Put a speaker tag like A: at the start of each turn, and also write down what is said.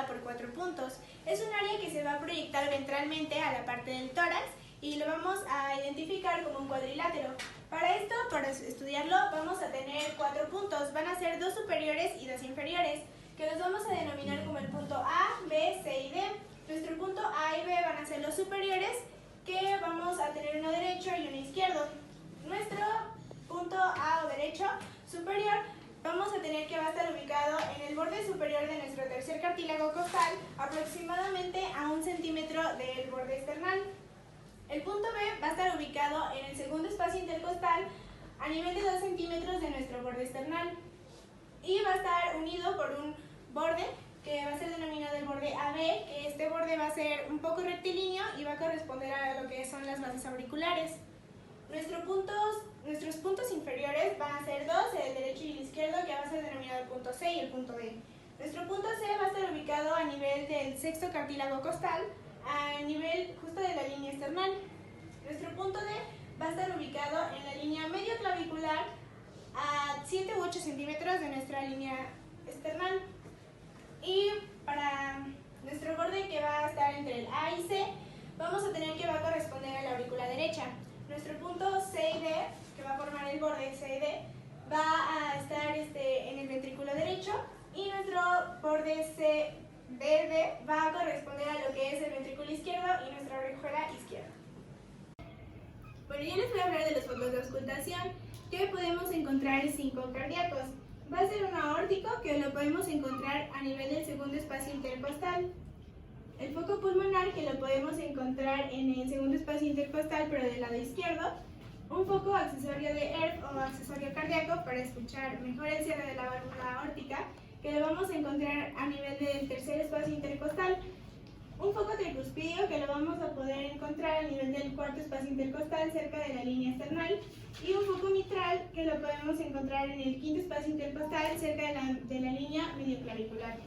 A: por 4 puntos. Es un área que se va a proyectar ventralmente a la parte del tórax y lo vamos a identificar como un cuadrilátero. Para esto, para estudiarlo, vamos a tener 4 puntos. Van a ser 2 superiores y 2 inferiores, que los vamos a denominar como el punto A, B, C y D. Nuestro punto A y B van a ser los superiores, que vamos a tener uno derecho y uno izquierdo. Nuestro punto A o derecho superior vamos a tener que va a estar ubicado en el borde superior de nuestro tercer cartílago costal, aproximadamente a 1 centímetro del borde esternal. El punto B va a estar ubicado en el segundo espacio intercostal a nivel de 2 centímetros de nuestro borde esternal y va a estar unido por un borde que va a ser denominado el borde AB, que este borde va a ser un poco rectilíneo y va a corresponder a lo que son las bases auriculares. Nuestros puntos inferiores van a ser 2, el derecho y el izquierdo, que va a ser denominado el punto C y el punto D. Nuestro punto C va a estar ubicado a nivel del sexto cartílago costal, a nivel justo de la línea esternal. Nuestro punto D va a estar ubicado en la línea medio clavicular a 7 u 8 centímetros de nuestra línea esternal. Y para nuestro borde, que va a estar entre el A y C, vamos a tener que va a corresponder a la aurícula derecha. Nuestro punto C y D, que va a formar el borde C y D, va a estar en el ventrículo derecho, y nuestro borde C, D, D va a corresponder a lo que es el ventrículo izquierdo y nuestra aurícula izquierda. Bueno, yo les voy a hablar de los focos de auscultación que podemos encontrar en 5 cardíacos. Va a ser un aórtico, que lo podemos encontrar a nivel del segundo espacio intercostal. El foco pulmonar, que lo podemos encontrar en el segundo espacio intercostal, pero del lado izquierdo. Un foco accesorio de ERF o accesorio cardíaco para escuchar mejor el cierre de la válvula aórtica, que lo vamos a encontrar a nivel del tercer espacio intercostal. Un foco tricuspidio, que lo vamos a poder encontrar a nivel del cuarto espacio intercostal, cerca de la línea esternal. Y un foco mitral, que lo podemos encontrar en el quinto espacio intercostal, cerca de la línea medioclavicular.